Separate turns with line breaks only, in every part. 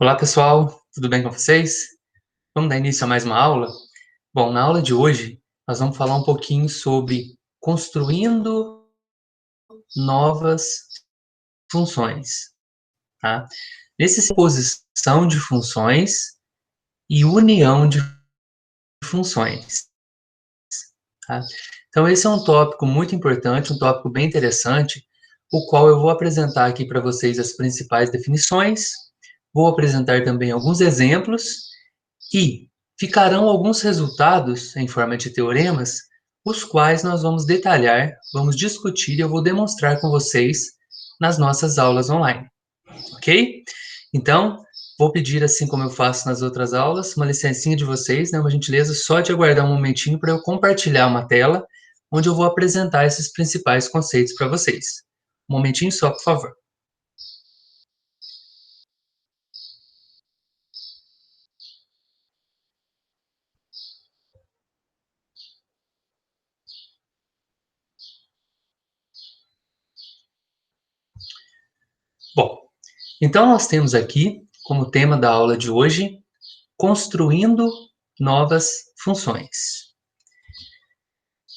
Olá, pessoal, tudo bem com vocês? Vamos dar início a mais uma aula? Bom, na aula de hoje, nós vamos falar um pouquinho sobre construindo novas funções, tá? Nesse composição de funções e união de funções, tá? Então, esse é um tópico muito importante, um tópico bem interessante, o qual eu vou apresentar aqui para vocês as principais definições, vou apresentar também alguns exemplos e ficarão alguns resultados em forma de teoremas, os quais nós vamos detalhar, vamos discutir e eu vou demonstrar com vocês nas nossas aulas online, ok? Então, vou pedir, assim como eu faço nas outras aulas, uma licencinha de vocês, né, uma gentileza, só de aguardar um momentinho para eu compartilhar uma tela, onde eu vou apresentar esses principais conceitos para vocês. Um momentinho só, por favor. Bom, então nós temos aqui, como tema da aula de hoje, construindo novas funções.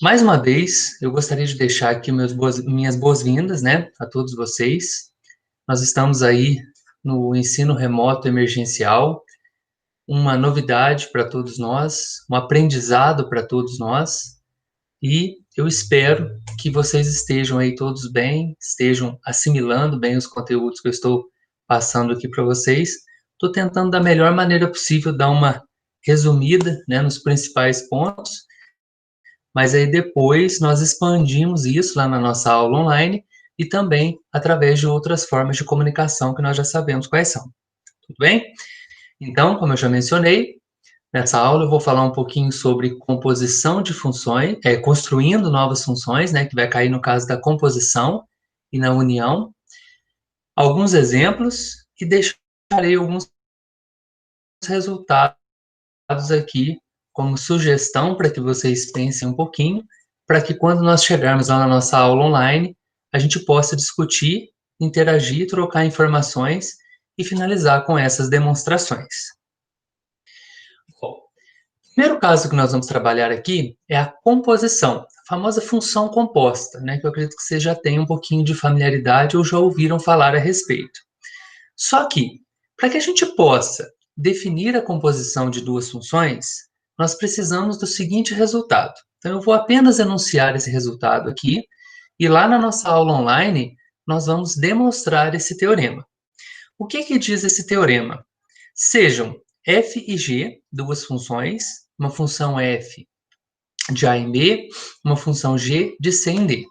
Mais uma vez, eu gostaria de deixar aqui minhas boas-vindas, né, a todos vocês. Nós estamos aí no ensino remoto emergencial, uma novidade para todos nós, um aprendizado para todos nós, e eu espero que vocês estejam aí todos bem, estejam assimilando bem os conteúdos que eu estou passando aqui para vocês. Estou tentando da melhor maneira possível dar uma resumida, né, nos principais pontos, mas aí depois nós expandimos isso lá na nossa aula online e também através de outras formas de comunicação que nós já sabemos quais são. Tudo bem? Então, como eu já mencionei, nessa aula eu vou falar um pouquinho sobre composição de funções, construindo novas funções, né, que vai cair no caso da composição e na união, alguns exemplos e deixarei alguns resultados aqui como sugestão para que vocês pensem um pouquinho, para que quando nós chegarmos lá na nossa aula online, a gente possa discutir, interagir, trocar informações e finalizar com essas demonstrações. Bom, o primeiro caso que nós vamos trabalhar aqui é a composição, a famosa função composta, né, que eu acredito que vocês já tenham um pouquinho de familiaridade ou já ouviram falar a respeito. Só que, para que a gente possa definir a composição de duas funções, nós precisamos do seguinte resultado. Então, eu vou apenas enunciar esse resultado aqui, e lá na nossa aula online, nós vamos demonstrar esse teorema. O que diz esse teorema? Sejam f e g, duas funções, uma função f de a em b, uma função g de c em d.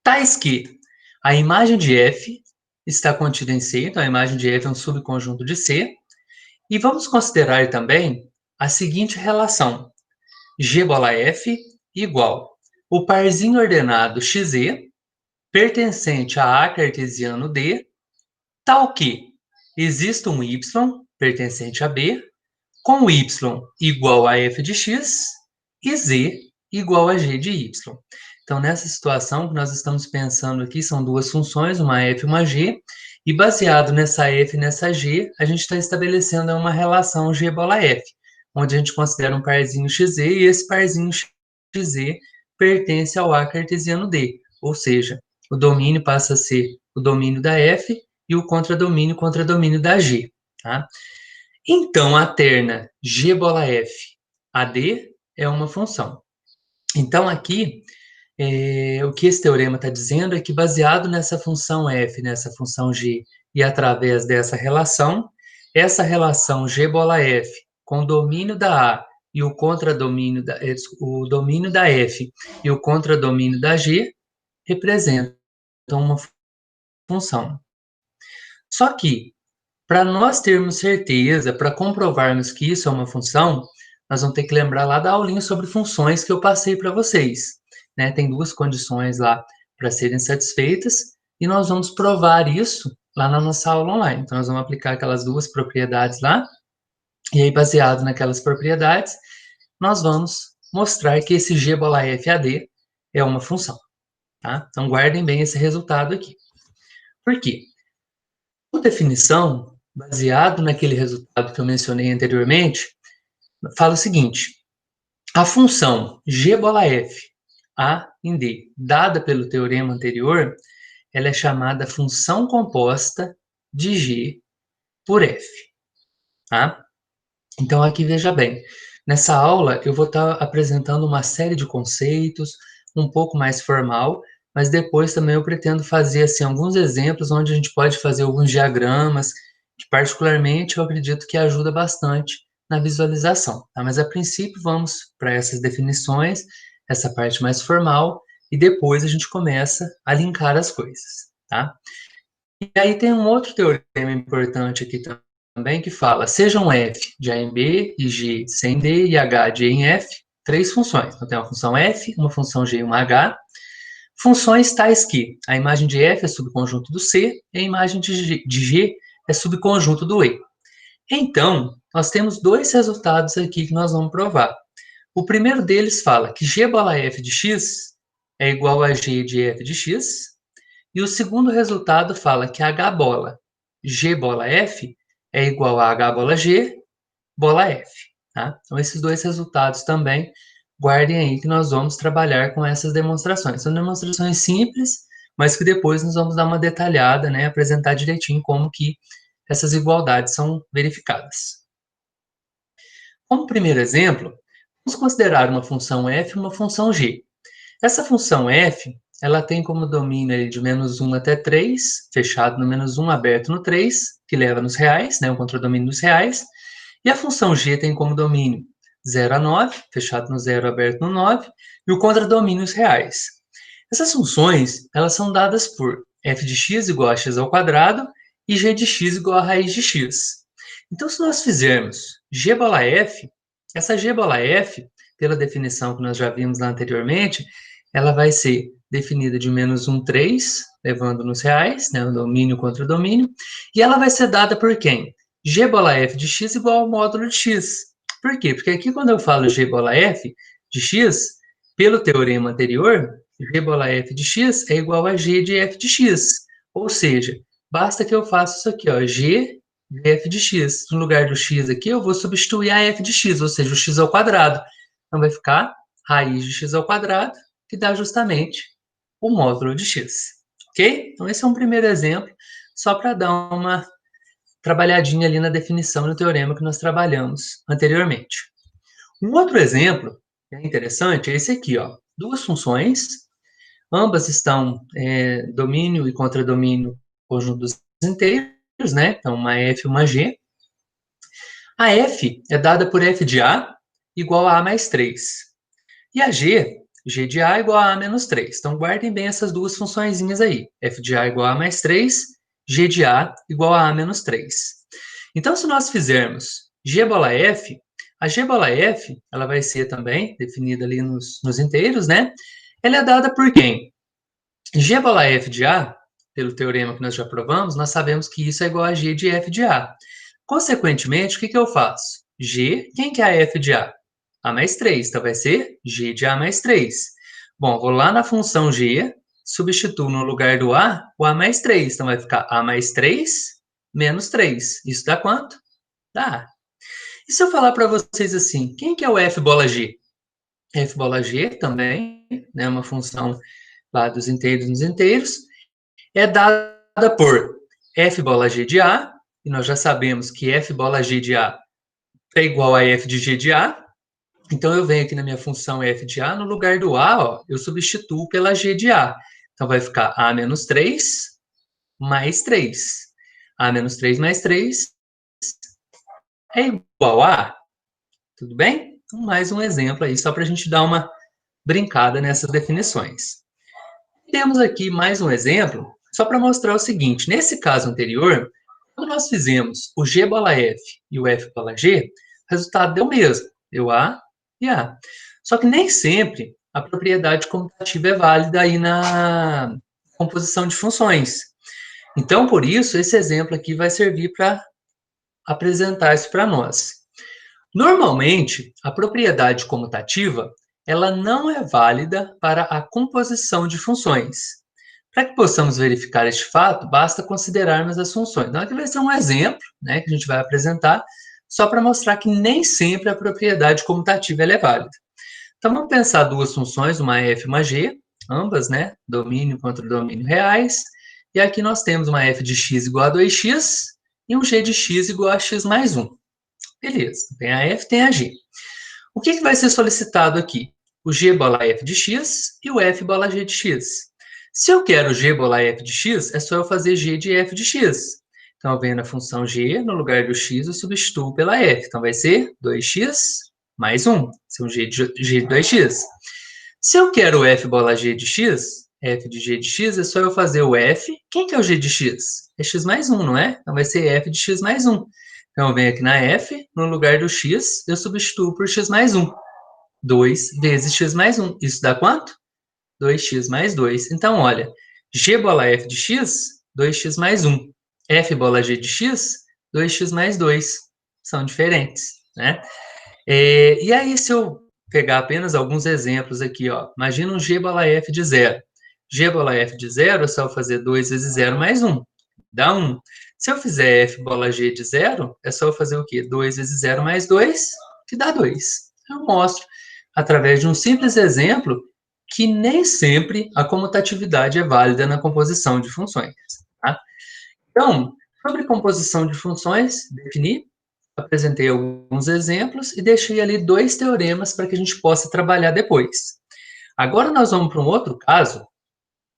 Tais que a imagem de f está contida em C, então a imagem de f é um subconjunto de C, e vamos considerar também a seguinte relação: G bola F igual o parzinho ordenado XZ pertencente a A cartesiano D, tal que existe um Y pertencente a B, com Y igual a F de X e Z igual a G de Y. Então, nessa situação que nós estamos pensando aqui, são duas funções, uma f e uma g, e baseado nessa f e nessa g, a gente está estabelecendo uma relação g bola f, onde a gente considera um parzinho xz, e esse parzinho xz pertence ao A cartesiano D, ou seja, o domínio passa a ser o domínio da f e o contradomínio da g, tá? Então, a terna g bola f AD é uma função. Então, aqui, o que esse teorema está dizendo é que, baseado nessa função f, nessa função g, e através dessa relação, essa relação g bola f com o domínio da A e o contradomínio o domínio da f e o contradomínio da g representam uma função. Só que, para nós termos certeza, para comprovarmos que isso é uma função, nós vamos ter que lembrar lá da aulinha sobre funções que eu passei para vocês, né? Tem duas condições lá para serem satisfeitas e nós vamos provar isso lá na nossa aula online. Então, nós vamos aplicar aquelas duas propriedades lá e aí, baseado naquelas propriedades, nós vamos mostrar que esse G bola F AD é uma função, tá? Então, guardem bem esse resultado aqui. Por quê? Por definição, baseado naquele resultado que eu mencionei anteriormente, fala o seguinte: a função g bola f a em d, dada pelo teorema anterior, ela é chamada função composta de g por f, tá? Então, aqui veja bem, nessa aula eu vou estar apresentando uma série de conceitos, um pouco mais formal, mas depois também eu pretendo fazer assim, alguns exemplos onde a gente pode fazer alguns diagramas, que particularmente eu acredito que ajuda bastante na visualização, tá? Mas a princípio vamos para essas definições, essa parte mais formal, e depois a gente começa a linkar as coisas, tá? E aí tem um outro teorema importante aqui também que fala, sejam f de A em B e g de C em D e h de E em F, três funções. Então tem uma função f, uma função g e uma h. Funções tais que a imagem de f é subconjunto do C e a imagem de g é subconjunto do E. Então, nós temos dois resultados aqui que nós vamos provar. O primeiro deles fala que g bola f de x é igual a g de f de x, e o segundo resultado fala que H bola G bola F é igual a H bola G bola F. Tá? Então, esses dois resultados também, guardem aí que nós vamos trabalhar com essas demonstrações. São demonstrações simples, mas que depois nós vamos dar uma detalhada, né, apresentar direitinho como que essas igualdades são verificadas. Como primeiro exemplo, vamos considerar uma função f e uma função g. Essa função f, ela tem como domínio de menos 1 até 3, fechado no menos 1, aberto no 3, que leva nos reais, né, o contradomínio dos reais. E a função g tem como domínio 0 a 9, fechado no 0, aberto no 9, e o contradomínio os reais. Essas funções, elas são dadas por f de x igual a x ao quadrado e g de x igual a raiz de x. Então, se nós fizermos g bola f, essa g bola f, pela definição que nós já vimos lá anteriormente, ela vai ser definida de menos 1, 3, levando nos reais, né, o domínio contra o domínio, e ela vai ser dada por quem? G bola f de x igual ao módulo de x. Por quê? Porque aqui quando eu falo g bola f de x, pelo teorema anterior, g bola f de x é igual a g de f de x. Ou seja, basta que eu faça isso aqui, ó, g de f de x. No lugar do x aqui, eu vou substituir a f de x, ou seja, o x ao quadrado. Então vai ficar raiz de x ao quadrado, que dá justamente o módulo de x. Ok? Então esse é um primeiro exemplo, só para dar uma trabalhadinha ali na definição do teorema que nós trabalhamos anteriormente. Um outro exemplo que é interessante é esse aqui, ó. Duas funções, ambas estão domínio e contradomínio conjunto dos inteiros, né? Então, uma f e uma g. A f é dada por f de a igual a mais 3. E a g de a igual a menos 3. Então, guardem bem essas duas funçõezinhas aí. F de a igual a mais 3, g de a igual a menos 3. Então, se nós fizermos g bola f, a g bola f, ela vai ser também definida ali nos inteiros, né? Ela é dada por quem? G bola f de a, pelo teorema que nós já provamos, nós sabemos que isso é igual a g de f de a. Consequentemente, o que eu faço? G, quem que é a f de a? A mais 3, então vai ser g de a mais 3. Bom, vou lá na função g, substituo no lugar do a, o a mais 3. Então vai ficar a mais 3 menos 3. Isso dá quanto? Dá. E se eu falar para vocês assim, quem que é o f bola g? F bola g também, né, uma função lá dos inteiros nos inteiros, é dada por f bola g de a, e nós já sabemos que f bola g de a é igual a f de g de a. Então, eu venho aqui na minha função f de a, no lugar do a, ó, eu substituo pela g de a. Então, vai ficar a menos 3 mais 3. A menos 3 mais 3 é igual a... Tudo bem? Então, mais um exemplo aí, só para a gente dar uma brincada nessas definições. Temos aqui mais um exemplo, só para mostrar o seguinte. Nesse caso anterior, quando nós fizemos o g bola f e o f bola g, o resultado deu o mesmo. Deu a e a. Só que nem sempre a propriedade comutativa é válida aí na composição de funções. Então, por isso, esse exemplo aqui vai servir para apresentar isso para nós. Normalmente, a propriedade comutativa, ela não é válida para a composição de funções. Para que possamos verificar este fato, basta considerarmos as funções. Então, aqui vai ser um exemplo, né, que a gente vai apresentar, só para mostrar que nem sempre a propriedade comutativa é válida. Então, vamos pensar duas funções, uma f e uma g, ambas, né, domínio contra domínio reais, e aqui nós temos uma f de x igual a 2x e um g de x igual a x mais 1. Beleza, tem a f, tem a g. O que vai ser solicitado aqui? O g bola f de x e o f bola g de x. Se eu quero g bola f de x, é só eu fazer g de f de x. Então, eu venho na função g, no lugar do x, eu substituo pela f. Então, vai ser 2x mais 1. Esse é um g de 2x. Se eu quero o f bola g de x, f de g de x, é só eu fazer o f. Quem que é o g de x? É x mais 1, não é? Então, vai ser f de x mais 1. Então, eu venho aqui na f, no lugar do x, eu substituo por x mais 1. 2 vezes x mais 1. Isso dá quanto? 2x mais 2. Então, olha, g bola f de x, 2x mais 1. F bola g de x, 2x mais 2. São diferentes, né? E aí, se eu pegar apenas alguns exemplos aqui, ó, imagina um g bola f de 0. G bola f de 0 é só eu fazer 2 vezes 0 mais 1. Dá 1. Se eu fizer f bola g de 0, é só eu fazer o quê? 2 vezes 0 mais 2, que dá 2. Eu mostro, através de um simples exemplo, que nem sempre a comutatividade é válida na composição de funções. Tá? Então, sobre composição de funções, defini, apresentei alguns exemplos e deixei ali 2 teoremas para que a gente possa trabalhar depois. Agora nós vamos para um outro caso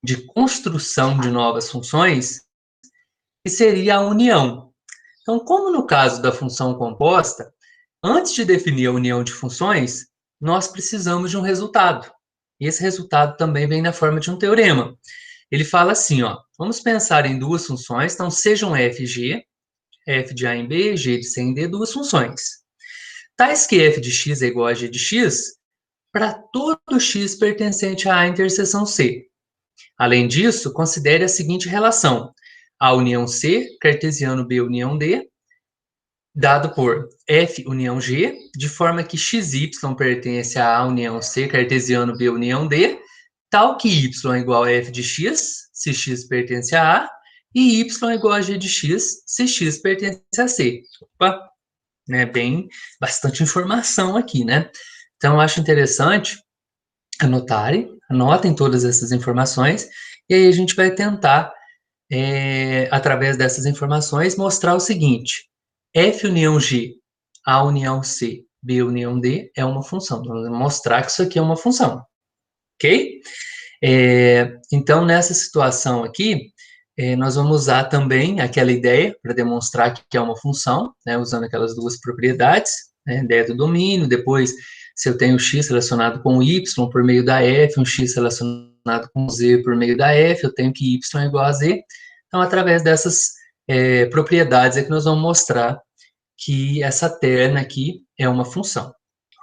de construção de novas funções, que seria a união. Então, como no caso da função composta, antes de definir a união de funções, nós precisamos de um resultado. E esse resultado também vem na forma de um teorema. Ele fala assim, ó, vamos pensar em duas funções, então sejam f e g, f de a em b, g de c em d, duas funções. Tais que f de x é igual a g de x, para todo x pertencente a interseção c. Além disso, considere a seguinte relação. A união C, cartesiano B união D, dado por F união G, de forma que XY pertence à união C, cartesiano B união D, tal que Y é igual a F de X, se X pertence a A, e Y é igual a G de X, se X pertence a C. Opa, né, bastante informação aqui, né? Então, eu acho interessante anotem todas essas informações, e aí a gente vai tentar, através dessas informações, mostrar o seguinte: F união G, A união C, B união D é uma função. Então, vamos mostrar que isso aqui é uma função, ok? Então, nessa situação aqui, nós vamos usar também aquela ideia para demonstrar que é uma função, né, usando aquelas duas propriedades, né, ideia do domínio, depois, se eu tenho x relacionado com y por meio da f, um x relacionado com z por meio da f, eu tenho que y é igual a z. Então, através dessas propriedades é que nós vamos mostrar que essa terna aqui é uma função,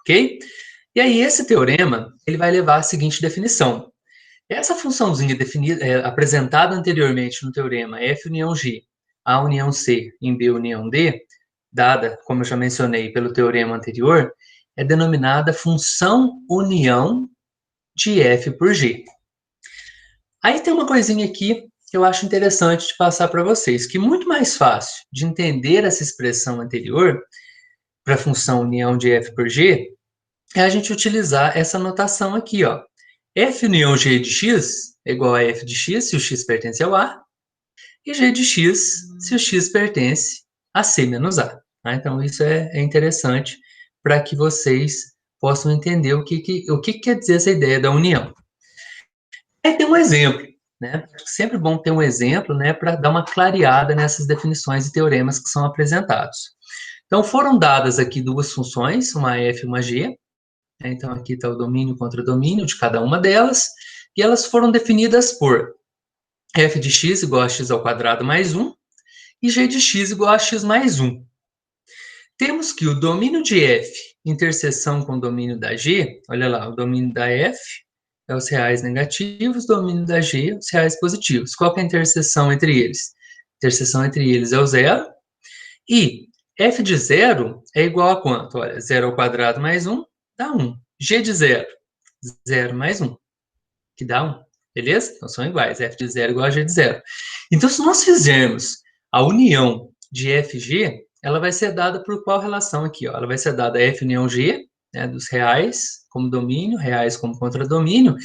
ok? E aí, esse teorema, ele vai levar a seguinte definição. Essa funçãozinha definida, apresentada anteriormente no teorema F união G, A união C em B união D, dada, como eu já mencionei, pelo teorema anterior, é denominada função união de F por G. Aí tem uma coisinha aqui que eu acho interessante de passar para vocês, que muito mais fácil de entender essa expressão anterior para a função união de F por G é a gente utilizar essa notação aqui, ó. F união G de x é igual a f de x se o x pertence ao A, e G de x se o x pertence a C menos A. Tá? Então, isso é interessante para que vocês possam entender o que quer dizer essa ideia da união. Aí tem um exemplo, né? Sempre bom ter um exemplo, né, para dar uma clareada nessas definições e teoremas que são apresentados. Então, foram dadas aqui duas funções, uma f e uma g. Então, aqui está o domínio contra o domínio de cada uma delas, e elas foram definidas por f de x igual a x ao quadrado mais 1, e g de x igual a x mais 1. Temos que o domínio de f, interseção com o domínio da g, olha lá, o domínio da f é os reais negativos, o domínio da g é os reais positivos. Qual que é a interseção entre eles? A interseção entre eles é o zero, e f de zero é igual a quanto? Olha, 0 ao quadrado mais 1 dá 1. G de 0, 0 mais 1, que dá 1. beleza? Então, são iguais, f de 0 igual a g de 0. Então, se nós fizermos a união de f e g, ela vai ser dada por qual relação aqui? Ó? Ela vai ser dada f união g, né, dos reais como domínio, reais como contradomínio,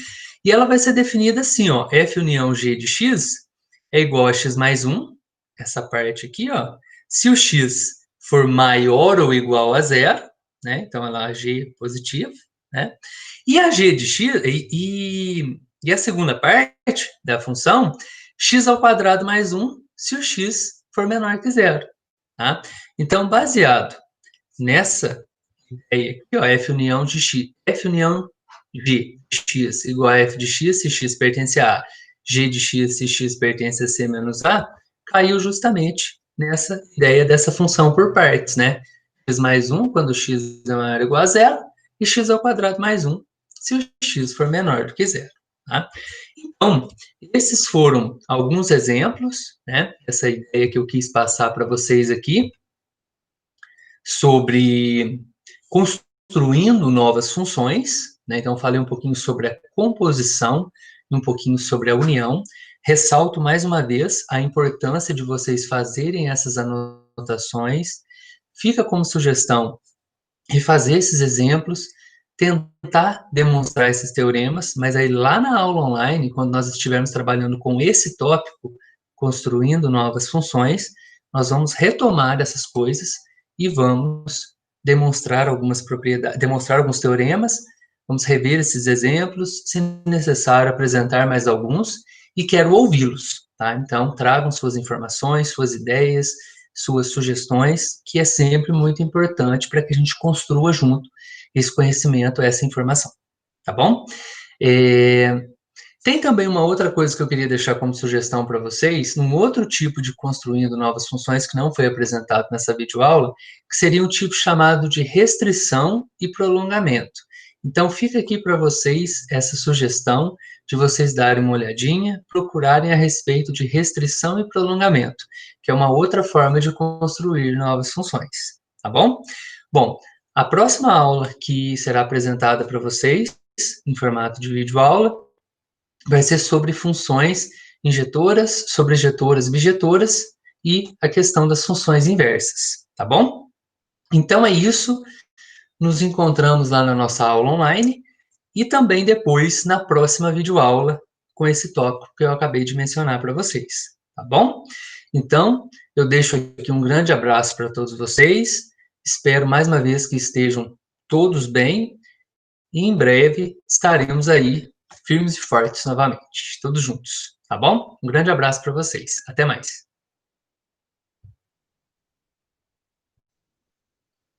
e ela vai ser definida assim, ó, f união g de x é igual a x mais 1, essa parte aqui, ó, se o x for maior ou igual a 0, né, então ela é g positiva, né, e a g de x, e a segunda parte da função, x ao quadrado mais 1, se o x for menor que 0, tá? Então, baseado nessa ideia aqui, ó, f união de x, f união de x igual a f de x, se x pertence a A, g de x, se x pertence a C menos A, caiu justamente nessa ideia dessa função por partes, né? X mais 1 quando x é maior ou igual a 0, e x ao quadrado mais 1 se o x for menor do que 0. Tá? Então, esses foram alguns exemplos, né? Essa ideia que eu quis passar para vocês aqui, sobre construindo novas funções, né? Então, falei um pouquinho sobre a composição e um pouquinho sobre a união. Ressalto mais uma vez a importância de vocês fazerem essas anotações. Fica como sugestão refazer esses exemplos, tentar demonstrar esses teoremas, mas aí lá na aula online, quando nós estivermos trabalhando com esse tópico, construindo novas funções, nós vamos retomar essas coisas e vamos demonstrar algumas propriedades, demonstrar alguns teoremas, vamos rever esses exemplos, se necessário apresentar mais alguns, e quero ouvi-los, tá? Então, tragam suas informações, suas ideias, suas sugestões, que é sempre muito importante para que a gente construa junto esse conhecimento, essa informação, tá bom? Tem também uma outra coisa que eu queria deixar como sugestão para vocês, um outro tipo de construindo novas funções que não foi apresentado nessa videoaula, que seria um tipo chamado de restrição e prolongamento. Então, fica aqui para vocês essa sugestão de vocês darem uma olhadinha, procurarem a respeito de restrição e prolongamento, que é uma outra forma de construir novas funções, tá bom? Bom, a próxima aula que será apresentada para vocês, em formato de videoaula, vai ser sobre funções injetoras, sobrejetoras, bijetoras e a questão das funções inversas, tá bom? Então é isso, nos encontramos lá na nossa aula online e também depois na próxima videoaula com esse tópico que eu acabei de mencionar para vocês, tá bom? Então, eu deixo aqui um grande abraço para todos vocês, espero mais uma vez que estejam todos bem e em breve estaremos aí firmes e fortes novamente, todos juntos, tá bom? Um grande abraço para vocês. Até mais.